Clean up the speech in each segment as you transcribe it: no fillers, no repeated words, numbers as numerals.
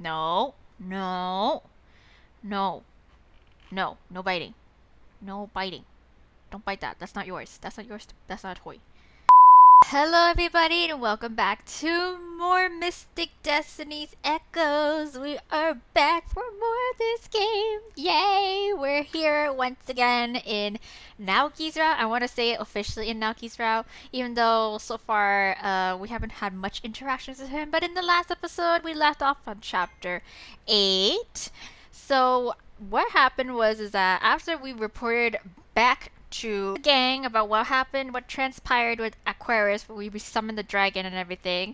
No, no, no, no, no biting. No biting. Don't bite that. That's not yours. That's not yours. That's not a toy. Hello, everybody, and welcome back to more Mystic Destinies Echoes. We are back for more of this game. Yay! We're here once again in NAOKI'S route. I want to say it officially in NAOKI'S route, even though so far we haven't had much interactions with him. But in the last episode, we left off on chapter 8. So what happened was is that after we reported back to the gang about what happened, what transpired with Aquarius, where we summoned the dragon and everything.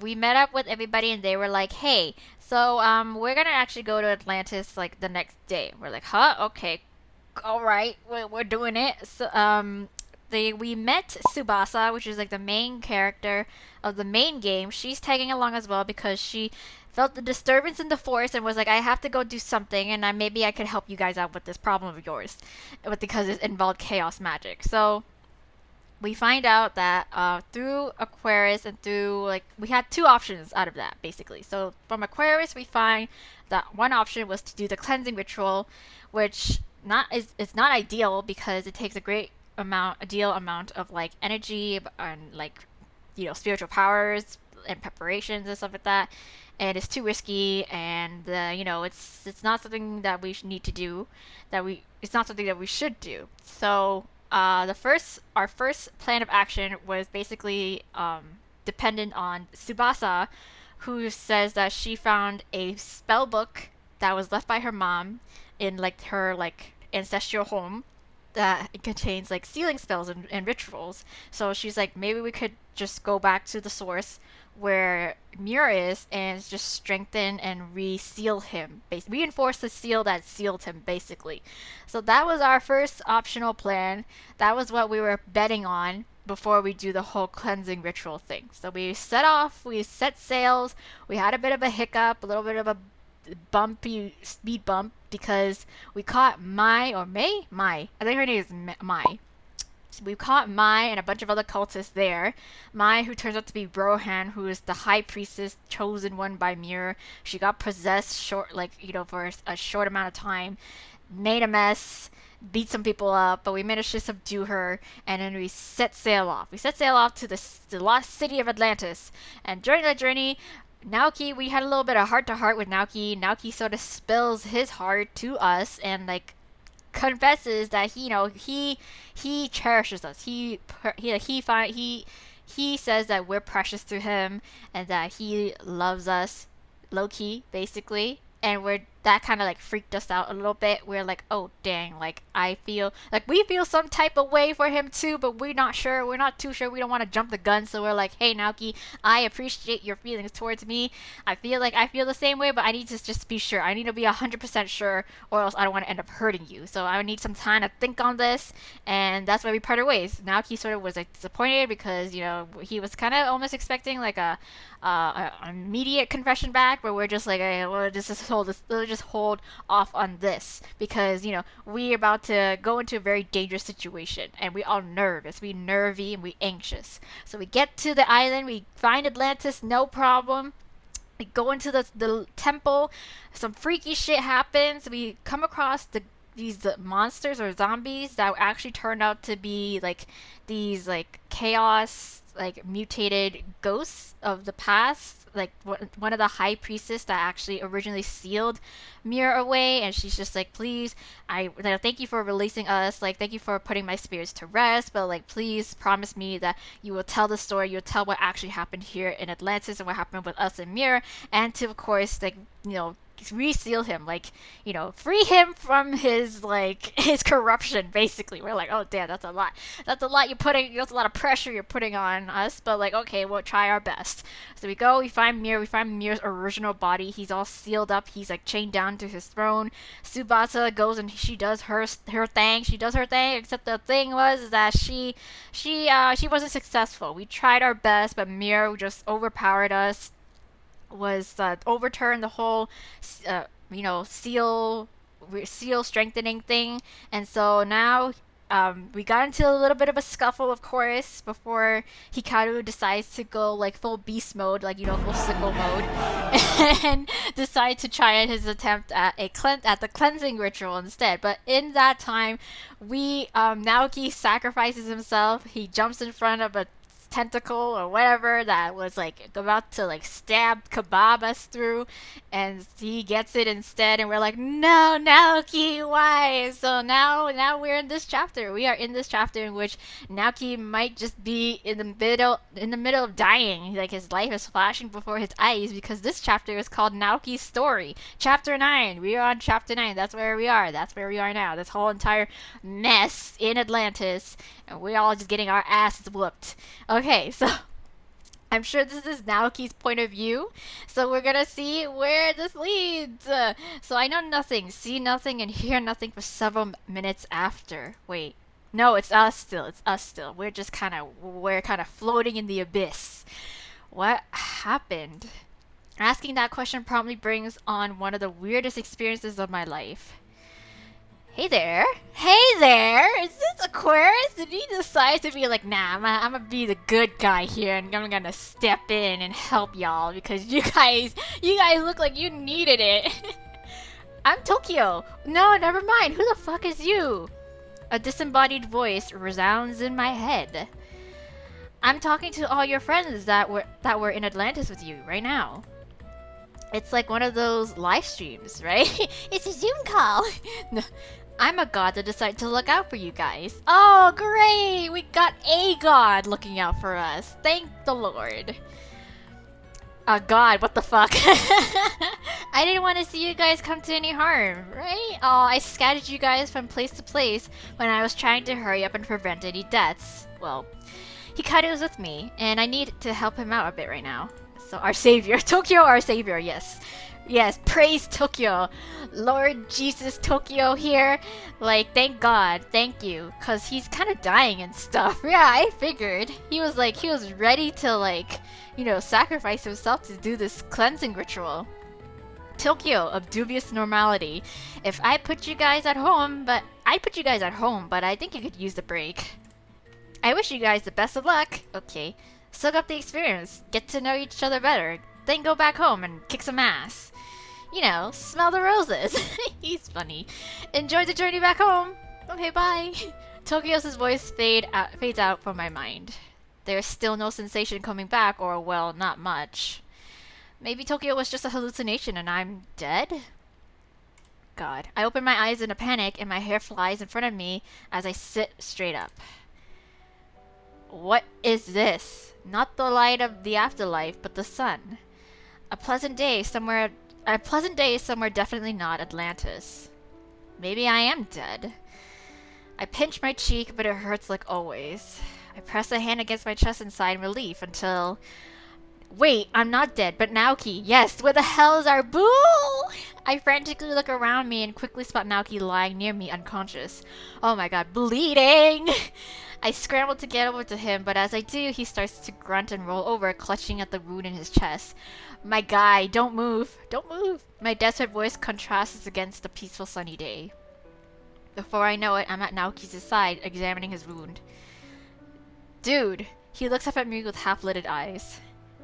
We met up with everybody and they were like, "Hey, so we're gonna actually go to Atlantis like the next day." We're like, "Huh? Okay, all right, we're doing it." So we met Tsubasa, which is like the main character of the main game. She's tagging along as well because she felt the disturbance in the force and was like, I have to go do something, and maybe I could help you guys out with this problem of yours, but because it involved chaos magic. So we find out that through Aquarius and through like we had two options out of that basically. So from Aquarius, we find that one option was to do the cleansing ritual, which it's not ideal because it takes a deal amount of like energy and like spiritual powers and preparations and stuff like that, and it's too risky, and it's not something that we need to do, it's not something that we should do. So our first plan of action was basically dependent on Tsubasa, who says that she found a spell book that was left by her mom in like her like ancestral home that it contains like sealing spells and rituals. So she's like, maybe we could just go back to the source where Muir is and just strengthen and reseal him, reinforce the seal that sealed him, basically. So that was our first optional plan. That was what we were betting on before we do the whole cleansing ritual thing. So we set off, we set sails, we had a bit of a hiccup, a little bit of a bumpy speed bump because we caught Mai or May? Mai. I think her name is Mai. So we caught Mai and a bunch of other cultists there. Mai, who turns out to be Rohan, who is the high priestess chosen one by Muir. She got possessed for a short amount of time, made a mess, beat some people up, but we managed to subdue her, and then we set sail off. We set sail off to the lost city of Atlantis, and during that journey, Naoki, we had a little bit of heart to heart with Naoki. Naoki sort of spills his heart to us and like confesses that he cherishes us. He says that we're precious to him and that he loves us, low key, basically. And that kind of like freaked us out a little bit. We're like, oh dang, like we feel some type of way for him too, but we're not sure. We're not too sure. We don't want to jump the gun, so we're like, hey Naoki, I appreciate your feelings towards me. I feel the same way, but I need to just be sure. I need to be 100% sure, or else I don't want to end up hurting you. So I need some time to think on this, and that's why we parted ways. Naoki sort of was like disappointed because he was kind of almost expecting like a immediate confession back, but we're just like, hey, we'll just hold off on this because we're about to go into a very dangerous situation, and we all nervous, we nervy, and we anxious. So we get to the island, we find Atlantis, no problem. We go into the temple, some freaky shit happens. We come across these monsters or zombies that actually turned out to be like these like chaos like mutated ghosts of the past, like one of the high priestess that actually originally sealed Muir away, and she's just like, please, thank you for releasing us, like thank you for putting my spirits to rest, but like please promise me that you will tell the story, you'll tell what actually happened here in Atlantis and what happened with us and Muir, and to of course like reseal him, like free him from his like his corruption, basically. We're like, oh damn, that's a lot that's a lot of pressure you're putting on us, but like okay, we'll try our best. So we find Muir's original body. He's all sealed up, he's like chained down to his throne. Tsubasa goes and she does her thing, except the thing was that she wasn't successful. We tried our best, but Muir just overpowered us, was overturned the whole seal strengthening thing, and so now We got into a little bit of a scuffle, of course, before Hikaru decides to go like full beast mode, like full sickle mode, and decide to try his attempt at the cleansing ritual instead. But in that time, Naoki sacrifices himself. He jumps in front of a tentacle or whatever that was like about to like stab kebab us through, and he gets it instead, and we're like, no, Naoki, why? So now we're in this chapter. We are in this chapter in which Naoki might just be in the middle of dying. Like his life is flashing before his eyes, because this chapter is called Naoki's Story, chapter 9. We are on chapter 9. That's where we are now. This whole entire mess in Atlantis, and we're all just getting our asses whooped. Okay, so I'm sure this is Naoki's point of view, so we're gonna see where this leads. So I know nothing, see nothing, and hear nothing for several minutes after. Wait, no, it's us still. We're kind of floating in the abyss. What happened? Asking that question promptly brings on one of the weirdest experiences of my life. Hey there! Is this Aquarius? Did he decide to be like, nah, I'm gonna be the good guy here, and I'm gonna step in and help y'all because you guys look like you needed it. I'm Tokyo. No, never mind. Who the fuck is you? A disembodied voice resounds in my head. I'm talking to all your friends that were in Atlantis with you right now. It's like one of those live streams, right? It's a Zoom call. No, I'm a god that decided to look out for you guys. Oh, great! We got a god looking out for us. Thank the Lord. God, what the fuck? I didn't want to see you guys come to any harm, right? Oh, I scattered you guys from place to place when I was trying to hurry up and prevent any deaths. Well, Hikaru was with me, and I need to help him out a bit right now. So our savior, Tokyo, our savior, yes. Yes, praise Tokyo. Lord Jesus, Tokyo here. Like, thank God, thank you. Cause he's kind of dying and stuff. Yeah, I figured. He was ready to sacrifice himself to do this cleansing ritual. Tokyo of dubious normality. If I put you guys at home, but I think you could use the break. I wish you guys the best of luck. Okay. Soak up the experience, get to know each other better, then go back home and kick some ass. Smell the roses. He's funny. Enjoy the journey back home. Okay, bye. Tokyo's voice fades out from my mind. There's still no sensation coming back, or well, not much. Maybe Tokyo was just a hallucination and I'm dead? God. I open my eyes in a panic and my hair flies in front of me as I sit straight up. What is this? Not the light of the afterlife, but the sun. A pleasant day somewhere, definitely not Atlantis. Maybe I am dead. I pinch my cheek, but it hurts like always. I press a hand against my chest and sigh in relief until... Wait, I'm not dead, but Naoki, yes, where the hell is our boo? I frantically look around me and quickly spot Naoki lying near me, unconscious. Oh my god, bleeding! I scramble to get over to him, but as I do, he starts to grunt and roll over, clutching at the wound in his chest. My guy, don't move, don't move! My desperate voice contrasts against the peaceful sunny day. Before I know it, I'm at Naoki's side, examining his wound. Dude, he looks up at me with half-lidded eyes.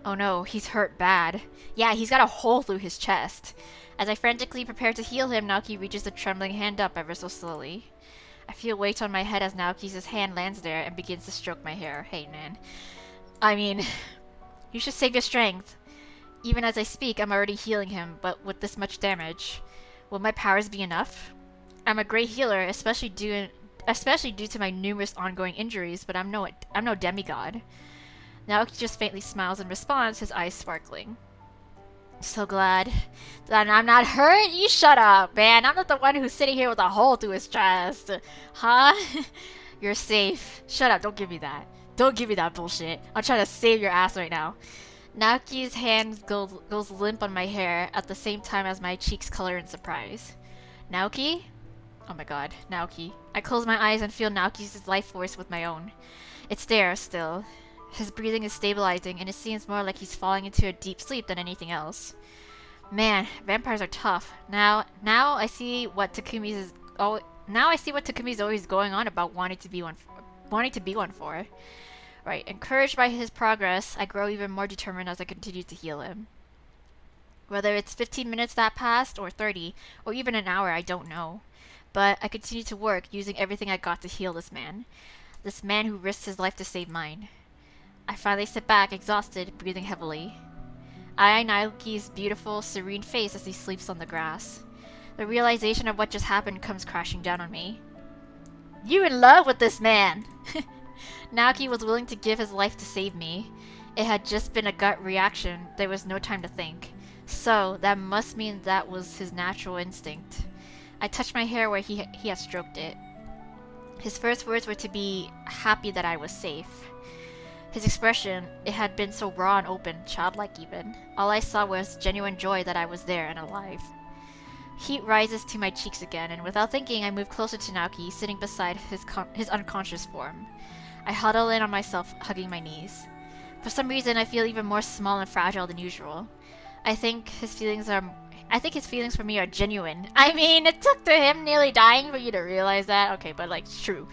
Oh no, he's hurt bad. Yeah, he's got a hole through his chest. As I frantically prepare to heal him, Naoki reaches a trembling hand up ever so slowly. I feel weight on my head as Naoki's hand lands there and begins to stroke my hair. Hey, man. I mean, you should save your strength. Even as I speak, I'm already healing him, but with this much damage, will my powers be enough? I'm a great healer, especially due to my numerous ongoing injuries, but I'm no demigod. Naoki just faintly smiles in response, his eyes sparkling. So glad that I'm not hurt? You shut up, man. I'm not the one who's sitting here with a hole through his chest. Huh? You're safe. Shut up, don't give me that. Don't give me that bullshit. I'm trying to save your ass right now. Naoki's hand goes limp on my hair at the same time as my cheeks color in surprise. Naoki? Oh my god, Naoki. I close my eyes and feel Naoki's life force with my own. It's there, still. His breathing is stabilizing, and it seems more like he's falling into a deep sleep than anything else. Man, vampires are tough. Now I see what Takumi's Now I see what Takumi's always going on about wanting to be one for. Right, encouraged by his progress, I grow even more determined as I continue to heal him. Whether it's 15 minutes that passed, or 30, or even an hour, I don't know. But I continue to work, using everything I got to heal this man. This man who risked his life to save mine. I finally sit back, exhausted, breathing heavily. I eye Naoki's beautiful, serene face as he sleeps on the grass. The realization of what just happened comes crashing down on me. You in love with this man! Naoki was willing to give his life to save me. It had just been a gut reaction. There was no time to think. So, that must mean that was his natural instinct. I touched my hair where he had stroked it. His first words were to be happy that I was safe. His expression, it had been so raw and open, childlike even. All I saw was genuine joy that I was there and alive. Heat rises to my cheeks again, and without thinking, I move closer to Naoki, sitting beside his unconscious form. I huddle in on myself, hugging my knees. For some reason, I feel even more small and fragile than usual. I think his feelings for me are genuine. I mean, it took to him nearly dying for you to realize that. Okay, but like, it's true.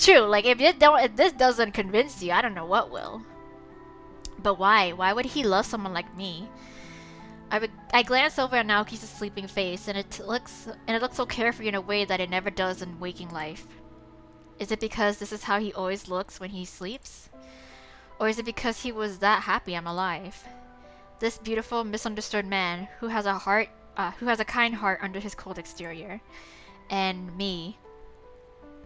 Like, if this doesn't convince you, I don't know what will. But why? Why would he love someone like me? I glance over at Naoki's sleeping face, and it looks so carefree in a way that it never does in waking life. Is it because this is how he always looks when he sleeps? Or is it because he was that happy I'm alive? This beautiful, misunderstood man who has a kind heart under his cold exterior. And me.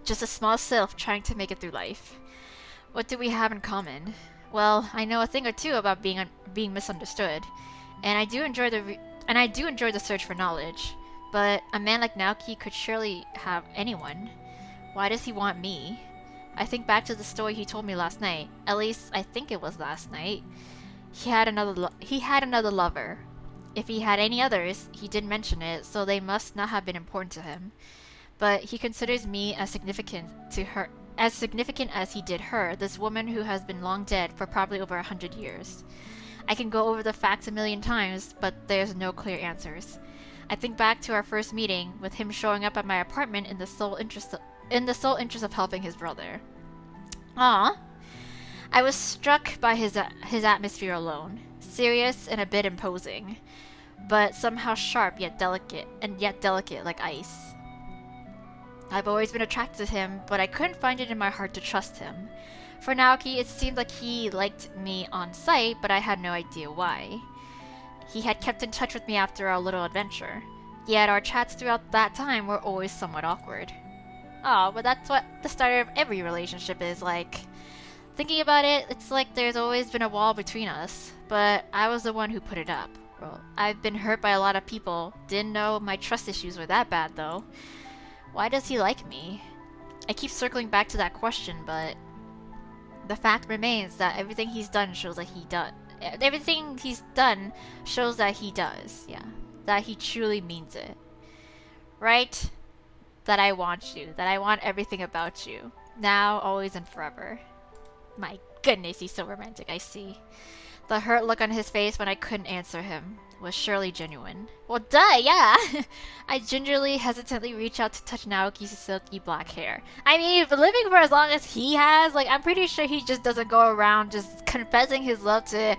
Just a small sylph trying to make it through life. What do we have in common? Well, I know a thing or two about being misunderstood. And I do enjoy the search for knowledge. But a man like Naoki could surely have anyone. Why does he want me? I think back to the story he told me last night. At least, I think it was last night. He had another lover. If he had any others, he didn't mention it, so they must not have been important to him. But he considers me as significant as he did her, this woman who has been long dead for probably over 100 years. I can go over the facts a million times, but there's no clear answers. I think back to our first meeting, with him showing up at my apartment in the sole interest of helping his brother. I was struck by his atmosphere alone, serious and a bit imposing, but somehow sharp yet delicate like ice. I've always been attracted to him, but I couldn't find it in my heart to trust him. For Naoki, it seemed like he liked me on sight, but I had no idea why. He had kept in touch with me after our little adventure, yet our chats throughout that time were always somewhat awkward. But that's what the start of every relationship is like. Thinking about it, it's like there's always been a wall between us, but I was the one who put it up. Well, I've been hurt by a lot of people, didn't know my trust issues were that bad though. Why does he like me? I keep circling back to that question, but the fact remains that everything he's done shows that he does. Everything he's done shows that he does, yeah. That he truly means it. Right? That I want you. That I want everything about you. Now, always, and forever. My goodness, he's so romantic, I see. The hurt look on his face when I couldn't answer him was surely genuine. Well, duh, yeah! I gingerly, hesitantly reach out to touch Naoki's silky black hair. I mean, for living for as long as he has, like, I'm pretty sure he just doesn't go around just confessing his love to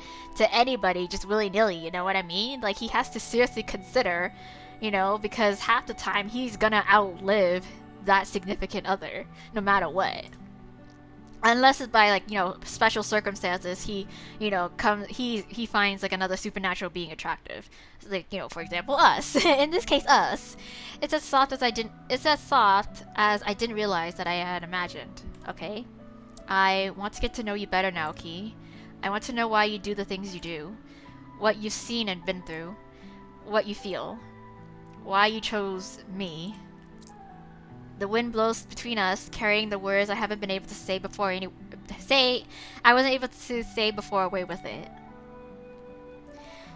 anybody just willy-nilly, you know what I mean? Like, he has to seriously consider, you know, because half the time he's gonna outlive that significant other, no matter what. Unless it's by, like, you know, special circumstances, he finds, like, another supernatural being attractive. Like, you know, for example, us. In this case, us. It's as soft as I didn't realize that I had imagined. Okay? I want to get to know you better, Naoki. I want to know why you do the things you do. What you've seen and been through. What you feel. Why you chose me. The wind blows between us, carrying the words I haven't been able to say before. I wasn't able to say before away with it.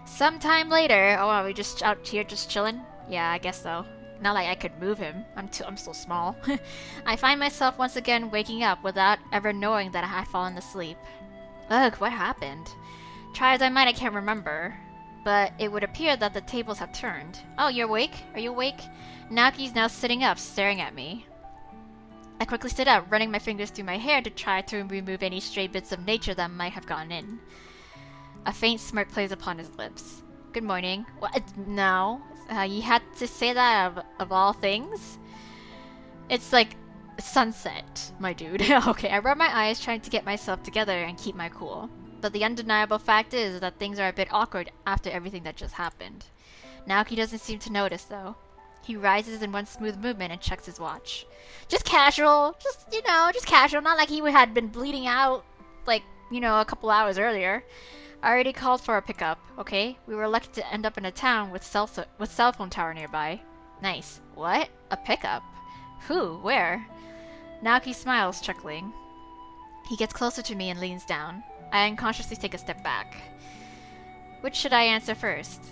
Sometime later, are we just out here just chilling? Yeah, I guess so. Not like I could move him. I'm so small. I find myself once again waking up without ever knowing that I had fallen asleep. Ugh, what happened? Try as I might, I can't remember. But it would appear that the tables have turned. Oh, you're awake? Are you awake? Naoki's now sitting up, staring at me. I quickly stood up, running my fingers through my hair to try to remove any stray bits of nature that might have gotten in. A faint smirk plays upon his lips. Good morning. What? No. You had to say that of all things? It's like sunset, my dude. Okay, I rub my eyes trying to get myself together and keep my cool. But the undeniable fact is that things are a bit awkward after everything that just happened. Naoki doesn't seem to notice, though. He rises in one smooth movement and checks his watch. Just casual. Just casual. Not like he had been bleeding out, like, a couple hours earlier. I already called for a pickup, okay? We were lucky to end up in a town with cell phone tower nearby. Nice. What? A pickup? Who? Where? Naoki smiles, chuckling. He gets closer to me and leans down. I unconsciously take a step back. Which should I answer first?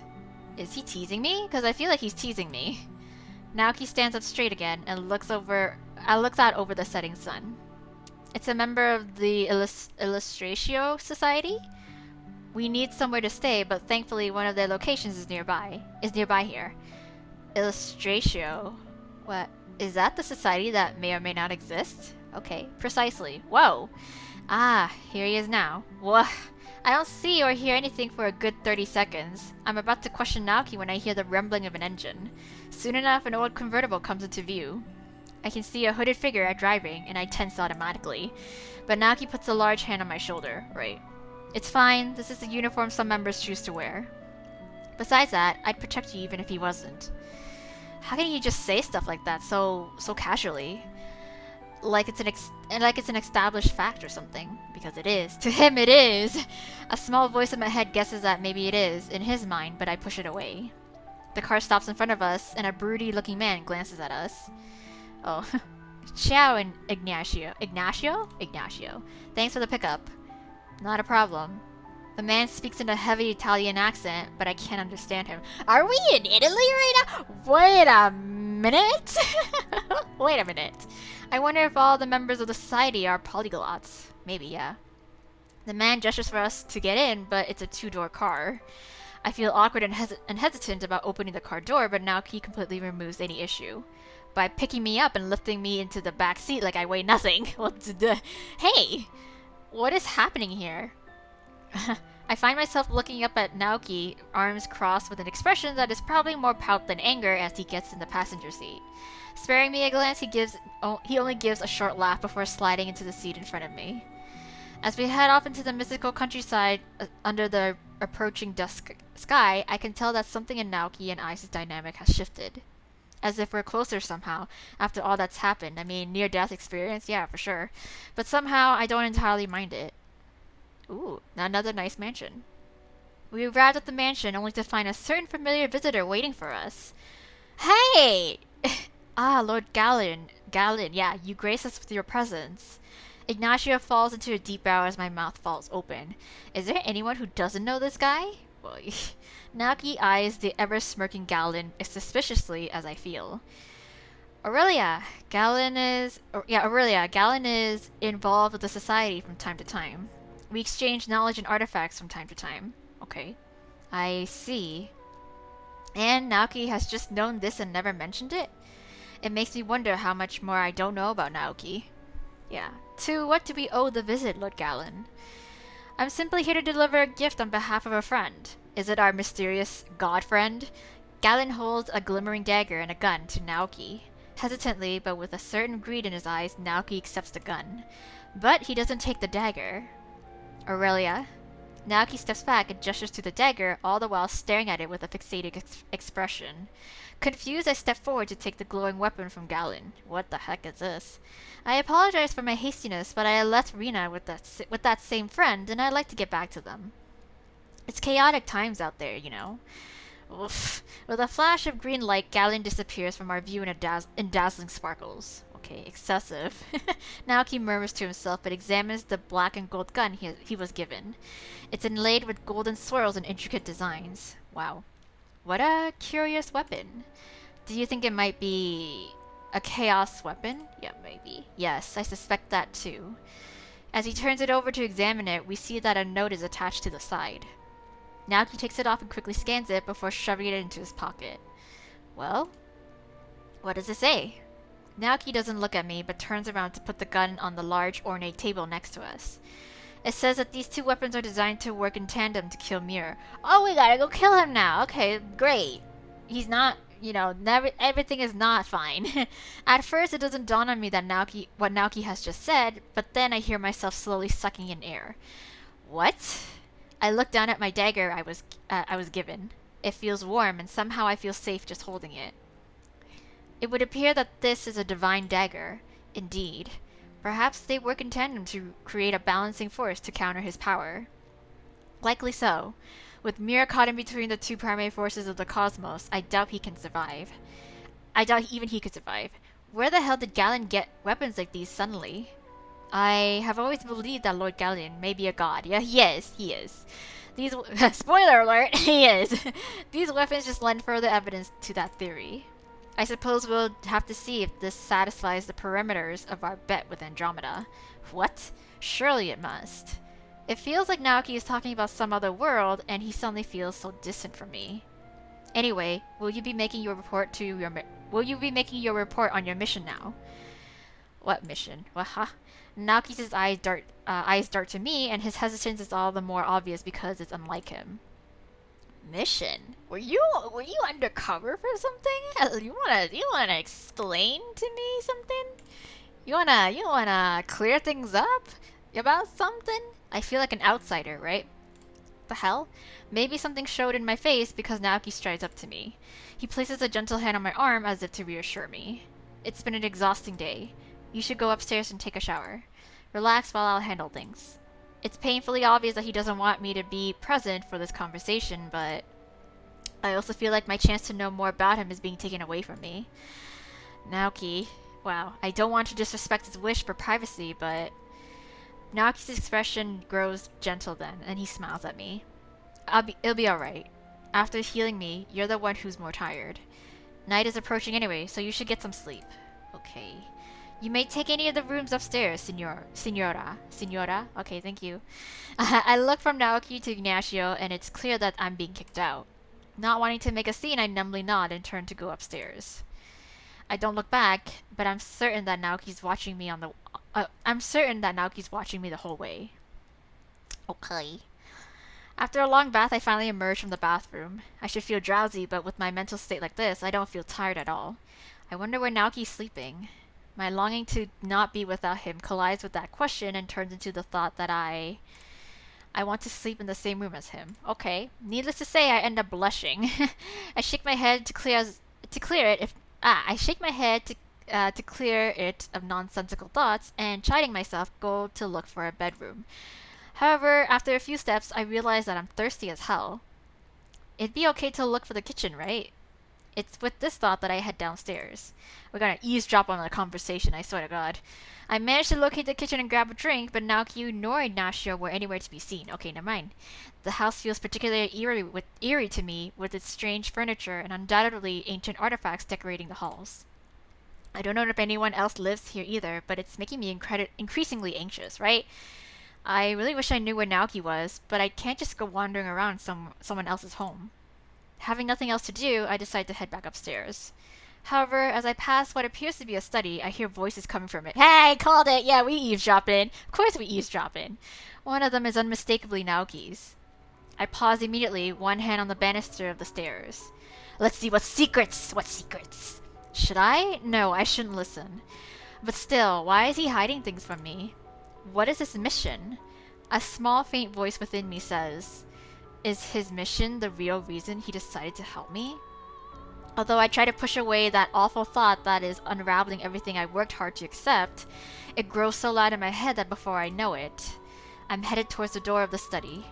Is he teasing me? Because I feel like he's teasing me. Naoki stands up straight again and looks out over the setting sun. It's a member of the Illustratio Society? We need somewhere to stay, but thankfully one of their locations is nearby here. Illustratio? What? Is that the society that may or may not exist? Okay, precisely. Whoa! Ah, here he is now. Whoa! I don't see or hear anything for a good 30 seconds. I'm about to question Naoki when I hear the rumbling of an engine. Soon enough, an old convertible comes into view. I can see a hooded figure driving, and I tense automatically. But Naoki puts a large hand on my shoulder. Right. It's fine. This is the uniform some members choose to wear. Besides that, I'd protect you even if he wasn't. How can you just say stuff like that so casually? Like it's an established fact or something. Because it is. To him it is! A small voice in my head guesses that maybe it is, in his mind, but I push it away. The car stops in front of us, and a broody-looking man glances at us. Oh. Ciao, and Ignacio. Ignacio. Thanks for the pickup. Not a problem. The man speaks in a heavy Italian accent, but I can't understand him. Are we in Italy right now? Wait a minute? Wait a minute. I wonder if all the members of the society are polyglots. Maybe, yeah. The man gestures for us to get in, but it's a two-door car. I feel awkward and hesitant about opening the car door, but now he completely removes any issue. By picking me up and lifting me into the back seat like I weigh nothing. Hey! What is happening here? I find myself looking up at Naoki, arms crossed with an expression that is probably more pout than anger as he gets in the passenger seat. Sparing me a glance, he only gives a short laugh before sliding into the seat in front of me. As we head off into the mystical countryside under the approaching dusk sky, I can tell that something in Naoki and I's dynamic has shifted. As if we're closer somehow, after all that's happened. I mean, near-death experience, yeah, for sure. But somehow, I don't entirely mind it. Ooh, another nice mansion. We arrived at the mansion only to find a certain familiar visitor waiting for us. Hey! Ah, Lord Galen, yeah, you grace us with your presence. Ignacio falls into a deep bow as my mouth falls open. Is there anyone who doesn't know this guy? Well, Naoki eyes the ever-smirking Galen suspiciously as I feel. Aurelia, Galen is involved with the society from time to time. We exchange knowledge and artifacts from time to time. Okay. I see. And Naoki has just known this and never mentioned it? It makes me wonder how much more I don't know about Naoki. Yeah. To what do we owe the visit, Lord Galen? I'm simply here to deliver a gift on behalf of a friend. Is it our mysterious god friend? Galen holds a glimmering dagger and a gun to Naoki. Hesitantly, but with a certain greed in his eyes, Naoki accepts the gun. But he doesn't take the dagger. Aurelia. Naoki steps back and gestures to the dagger, all the while staring at it with a fixated expression. Confused, I step forward to take the glowing weapon from Galen. What the heck is this? I apologize for my hastiness, but I left Rena with that same friend, and I'd like to get back to them. It's chaotic times out there, you know. Oof. With a flash of green light, Galen disappears from our view in dazzling sparkles. Okay, excessive. Naoki murmurs to himself, but examines the black and gold gun he was given. It's inlaid with golden swirls and intricate designs. Wow. What a curious weapon. Do you think it might be a chaos weapon? Yeah, maybe. Yes, I suspect that too. As he turns it over to examine it, we see that a note is attached to the side. Naoki takes it off and quickly scans it before shoving it into his pocket. Well, what does it say? Naoki doesn't look at me, but turns around to put the gun on the large, ornate table next to us. It says that these two weapons are designed to work in tandem to kill Muir. Oh, we gotta go kill him now. Okay, great. He's not, never, everything is not fine. At first, it doesn't dawn on me that what Naoki has just said, but then I hear myself slowly sucking in air. What? I look down at my dagger I was given. It feels warm, and somehow I feel safe just holding it. It would appear that this is a divine dagger. Indeed. Perhaps they work in tandem to create a balancing force to counter his power. Likely so. With Muir caught in between the two primary forces of the cosmos, I doubt he can survive. I doubt even he could survive. Where the hell did Galen get weapons like these suddenly? I have always believed that Lord Galen may be a god. Yeah, he is. These spoiler alert, he is. These weapons just lend further evidence to that theory. I suppose we'll have to see if this satisfies the parameters of our bet with Andromeda. What? Surely it must. It feels like Naoki is talking about some other world, and he suddenly feels so distant from me. Anyway, will you be making your report on your mission now? What mission? Waha. Naoki's eyes dart to me, and his hesitance is all the more obvious because it's unlike him. Mission? Were you undercover for something? You wanna explain to me something? You wanna clear things up about something? I feel like an outsider, right? The hell? Maybe something showed in my face because Naoki strides up to me. He places a gentle hand on my arm as if to reassure me. It's been an exhausting day. You should go upstairs and take a shower. Relax while I'll handle things. It's painfully obvious that he doesn't want me to be present for this conversation, but I also feel like my chance to know more about him is being taken away from me. Naoki, wow, I don't want to disrespect his wish for privacy, but Naoki's expression grows gentle then, and he smiles at me. It'll be alright. After healing me, you're the one who's more tired. Night is approaching anyway, so you should get some sleep. Okay. You may take any of the rooms upstairs, Signora. Okay, thank you. I look from Naoki to Ignacio, and it's clear that I'm being kicked out. Not wanting to make a scene, I numbly nod and turn to go upstairs. I don't look back, but I'm certain that Naoki's watching me the whole way. Okay. After a long bath, I finally emerge from the bathroom. I should feel drowsy, but with my mental state like this, I don't feel tired at all. I wonder where Naoki's sleeping. My longing to not be without him collides with that question and turns into the thought that I want to sleep in the same room as him. Okay. Needless to say, I end up blushing. I shake my head to clear it of nonsensical thoughts, and chiding myself, go to look for a bedroom. However, after a few steps, I realize that I'm thirsty as hell. It'd be okay to look for the kitchen, right? It's with this thought that I head downstairs. We're gonna eavesdrop on the conversation, I swear to God. I managed to locate the kitchen and grab a drink, but Naoki nor Ignacio were anywhere to be seen. Okay, never mind. The house feels particularly eerie to me, with its strange furniture and undoubtedly ancient artifacts decorating the halls. I don't know if anyone else lives here either, but it's making me increasingly anxious, right? I really wish I knew where Naoki was, but I can't just go wandering around someone else's home. Having nothing else to do, I decide to head back upstairs. However, as I pass what appears to be a study, I hear voices coming from it. Hey, called it! Yeah, we eavesdropping. Of course we eavesdropping. One of them is unmistakably Naoki's. I pause immediately, one hand on the banister of the stairs. Let's see what secrets! Should I? No, I shouldn't listen. But still, why is he hiding things from me? What is his mission? A small, faint voice within me says, is his mission the real reason he decided to help me? Although I try to push away that awful thought that is unraveling everything I worked hard to accept, it grows so loud in my head that before I know it, I'm headed towards the door of the study.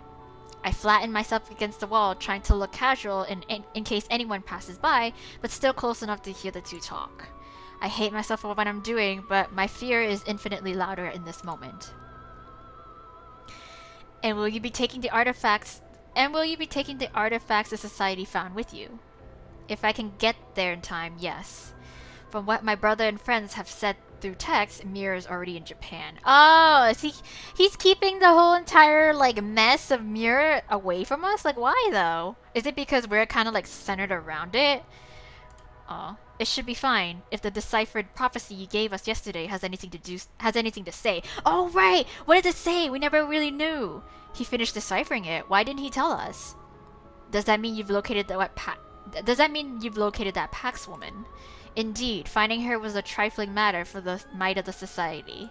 I flatten myself against the wall, trying to look casual in case anyone passes by, but still close enough to hear the two talk. I hate myself for what I'm doing, but my fear is infinitely louder in this moment. And will you be taking the artifacts the society found with you? If I can get there in time, yes. From what my brother and friends have said through text, Muir is already in Japan. Oh, he's keeping the whole entire mess of Muir away from us? Why though? Is it because we're kind of centered around it? Aw, it should be fine if the deciphered prophecy you gave us yesterday has anything to say. Oh right! What did it say? We never really knew. He finished deciphering it. Why didn't he tell us? Does that mean you've located that Pax woman? Indeed, finding her was a trifling matter for the might of the society.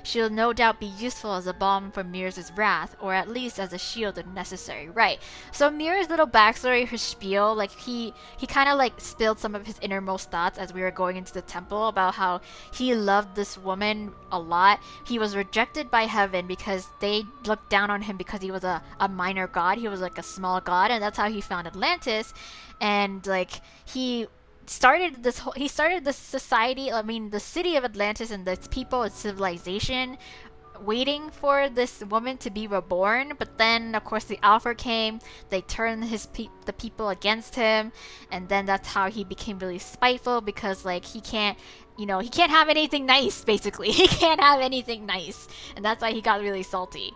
She'll no doubt be useful as a balm for Muir's wrath, or at least as a shield if necessary. Right. So Muir's little backstory, her spiel, like he kind of like spilled some of his innermost thoughts as we were going into the temple about how he loved this woman a lot. He was rejected by heaven because they looked down on him because he was a minor god. He was like a small god, and that's how he found Atlantis. And like he started this society, I mean the city of Atlantis and its people, its civilization, waiting for this woman to be reborn. But then of course the Alpha came, they turned the people against him, and then that's how he became really spiteful, because like he can't have anything nice, basically. He can't have anything nice, and that's why he got really salty.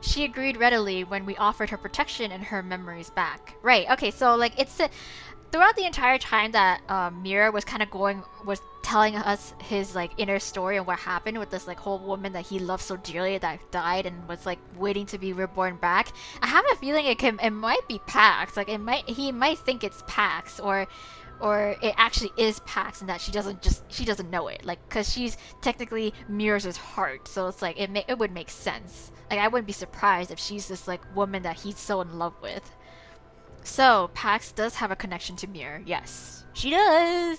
She agreed readily when we offered her protection and her memories back. Right, okay, so like throughout the entire time that Muir was telling us his like inner story and what happened with this like whole woman that he loved so dearly that died and was like waiting to be reborn back, I have a feeling it might be Pax. Like he might think it's Pax, or it actually is Pax, and that she doesn't know it, like, because she's technically Muir's heart, so it's like it would make sense. Like I wouldn't be surprised if she's this like woman that he's so in love with. So, Pax does have a connection to Muir. Yes, she does!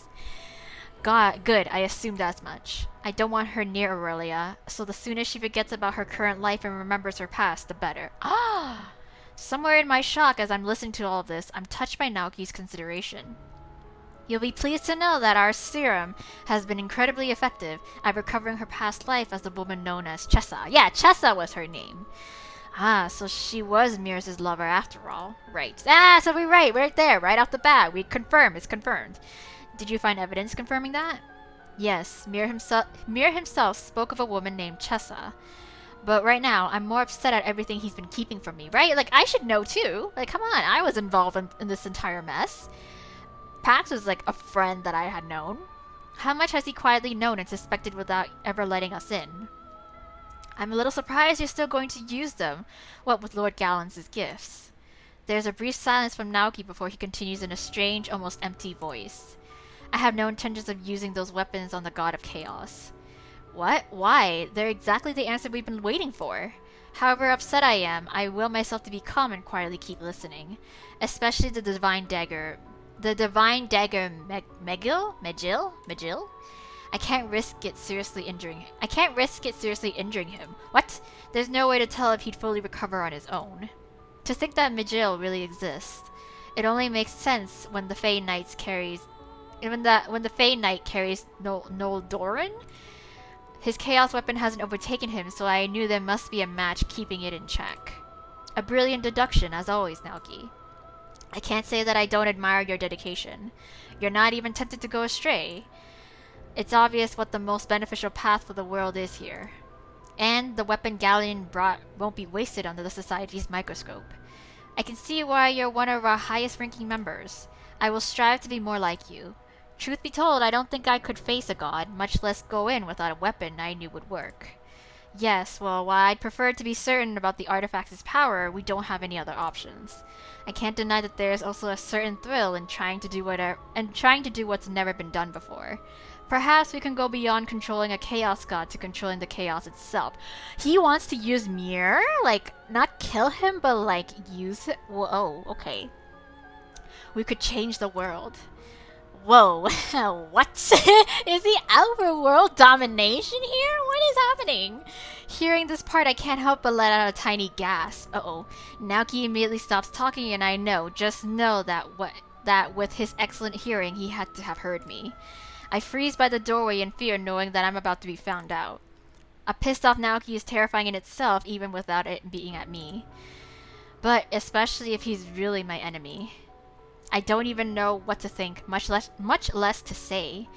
God, good, I assumed as much. I don't want her near Aurelia, so the sooner she forgets about her current life and remembers her past, the better. Ah! Somewhere in my shock as I'm listening to all of this, I'm touched by NAOKI'S consideration. You'll be pleased to know that our serum has been incredibly effective at recovering her past life as the woman known as Chessa. Yeah, Chessa was her name. Ah, so she was Muir's lover after all. Right. Ah, so we're right there, right off the bat. We confirm, it's confirmed. Did you find evidence confirming that? Yes, Muir himself spoke of a woman named Chessa. But right now, I'm more upset at everything he's been keeping from me, right? Like, I should know too. Like, come on, I was involved in this entire mess. Pax was like a friend that I had known. How much has he quietly known and suspected without ever letting us in? I'm a little surprised you're still going to use them, what with Lord Gallant's gifts. There's a brief silence from NAOKI before he continues in a strange, almost empty voice. I have no intentions of using those weapons on the God of Chaos. What? Why? They're exactly the answer we've been waiting for. However upset I am, I will myself to be calm and quietly keep listening. Especially the Divine Dagger. The Divine Dagger Megil? I can't risk it seriously injuring him. What? There's no way to tell if he'd fully recover on his own. To think that Megil really exists. It only makes sense when the Fey Knight carries Noldoran. His chaos weapon hasn't overtaken him, so I knew there must be a match keeping it in check. A brilliant deduction, as always, NAOKI. I can't say that I don't admire your dedication. You're not even tempted to go astray. It's obvious what the most beneficial path for the world is here. And the weapon Galleon brought won't be wasted under the Society's microscope. I can see why you're one of our highest-ranking members. I will strive to be more like you. Truth be told, I don't think I could face a god, much less go in without a weapon I knew would work. Yes, well, while I'd prefer to be certain about the artifact's power, we don't have any other options. I can't deny that there is also a certain thrill in trying to do what's never been done before. Perhaps we can go beyond controlling a chaos god to controlling the chaos itself. He wants to use Muir? Like, not kill him, but like, use it? Whoa, okay. We could change the world. Whoa, what? Is the Alpha world domination here? What is happening? Hearing this part, I can't help but let out a tiny gasp. Uh-oh. NAOKI immediately stops talking, and I just know that with his excellent hearing, he had to have heard me. I freeze by the doorway in fear, knowing that I'm about to be found out. A pissed-off NAOKI is terrifying in itself, even without it being at me. But especially if he's really my enemy. I don't even know what to think, much less to say.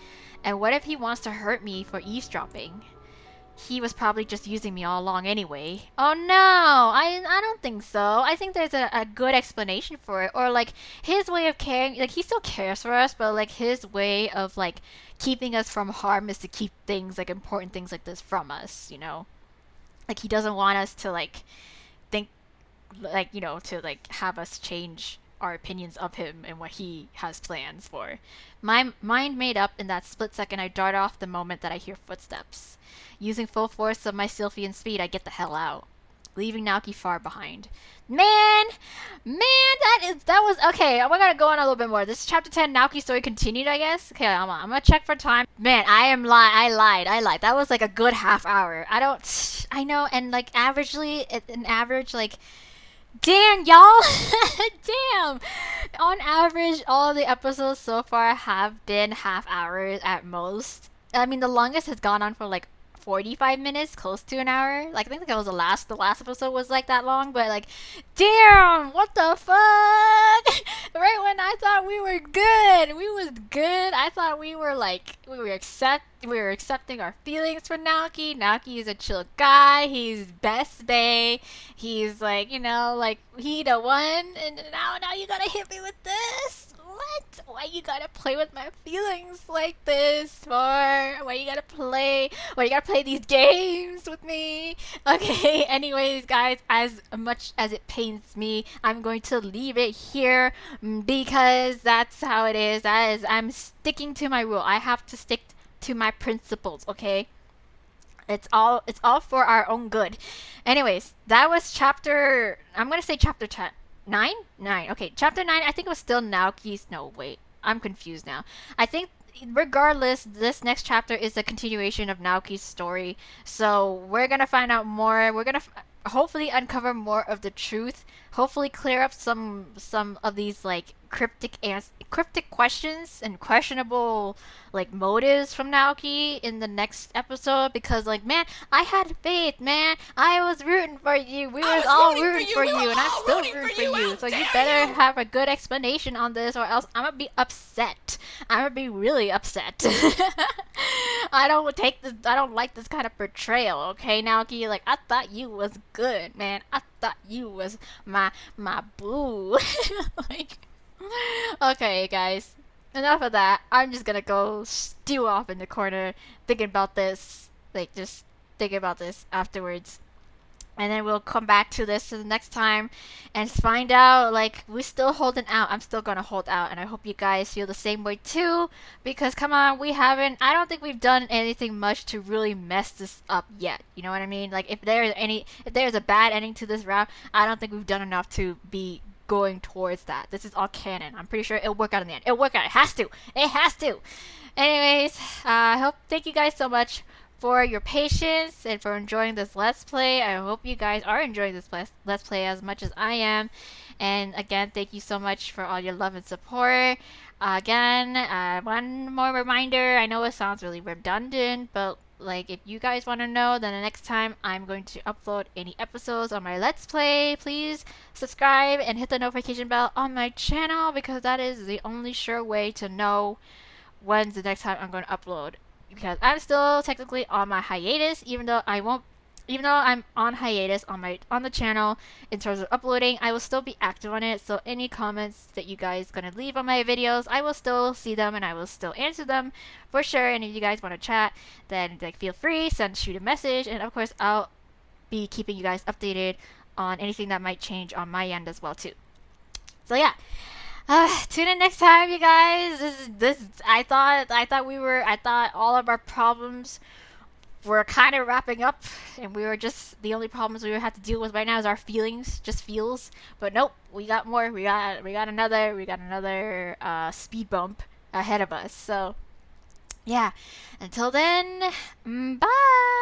And what if he wants to hurt me for eavesdropping? he was probably just using me all along anyway. Oh no, I don't think so. I think there's a good explanation for it. Or like his way of caring, like he still cares for us, but like his way of like keeping us from harm is to keep things like important things like this from us, you know? Like he doesn't want us to like think like, you know, to like have us change our opinions of him and what he has plans for. My mind made up in that split second. I dart off the moment that I hear footsteps. Using full force of my Sylphian speed, I get the hell out, leaving Naoki far behind. Man, that was okay. We're gonna go on a little bit more. This is chapter 10. Naoki's story continued, I guess. Okay, I'm gonna check for time. Man, I lied. That was like a good half hour. I know, and like averagely, an average like. Damn, y'all! Damn! On average, all the episodes so far have been half hours at most. I mean, the longest has gone on for like 45 minutes, close to an hour. Like, I think that was the last episode was like that long, but like, damn! What the fuck? Right when I thought we were good! We was good! I thought we were like, we were accepting our feelings for Naoki. Naoki is a chill guy. He's best bae. He's like, you know, like he the one. And now you gotta hit me with this. What? Why you gotta play with my feelings like this for? Why you gotta play these games with me? Okay. Anyways, guys, as much as it pains me, I'm going to leave it here because that's how it is. I'm sticking to my rule. I have to stick to my principles, okay? It's all for our own good. Anyways, that was chapter, I'm gonna say chapter 10. 9? 9. Okay, chapter 9, I think it was still Naoki's, no, wait, I'm confused now. I think, regardless, this next chapter is a continuation of Naoki's story. So, we're gonna find out more. We're gonna hopefully uncover more of the truth. Hopefully clear up some of these, like, cryptic questions and questionable like motives from Naoki in the next episode, because like, man, I had faith, man. I was rooting for you. We were all rooting for you, and I'm still rooting for you. So you better have a good explanation on this, or else I'm gonna be upset. I'm gonna be really upset. I don't like this kind of portrayal, okay, Naoki? Like, I thought you was good, man. I thought you was my boo. Like, okay, guys. Enough of that. I'm just gonna go stew off in the corner thinking about this. Like, just thinking about this afterwards. And then we'll come back to this the next time and find out, like, we're still holding out. I'm still gonna hold out, and I hope you guys feel the same way too. Because, come on, I don't think we've done anything much to really mess this up yet. You know what I mean? Like, if there's a bad ending to this route, I don't think we've done enough to be going towards that. This is all canon. I'm pretty sure it'll work out in the end. It'll work out. It has to. Anyways, thank you guys so much for your patience and for enjoying this Let's Play. I hope you guys are enjoying this Let's Play as much as I am. And again, thank you so much for all your love and support. Again, one more reminder. I know it sounds really redundant, but like, if you guys want to know, then the next time I'm going to upload any episodes on my Let's Play, please subscribe and hit the notification bell on my channel, because that is the only sure way to know when's the next time I'm going to upload. Because I'm still technically on my hiatus, even though I'm on hiatus on the channel in terms of uploading, I will still be active on it. So any comments that you guys gonna leave on my videos, I will still see them and I will still answer them for sure. And if you guys want to chat, then like, feel free, shoot a message, and of course I'll be keeping you guys updated on anything that might change on my end as well too. So yeah. Tune in next time, you guys. I thought all of our problems were kind of wrapping up, and we were just, the only problems we had to deal with right now is our feelings, just feels. But nope, we got more. We got another speed bump ahead of us. So yeah, until then, bye.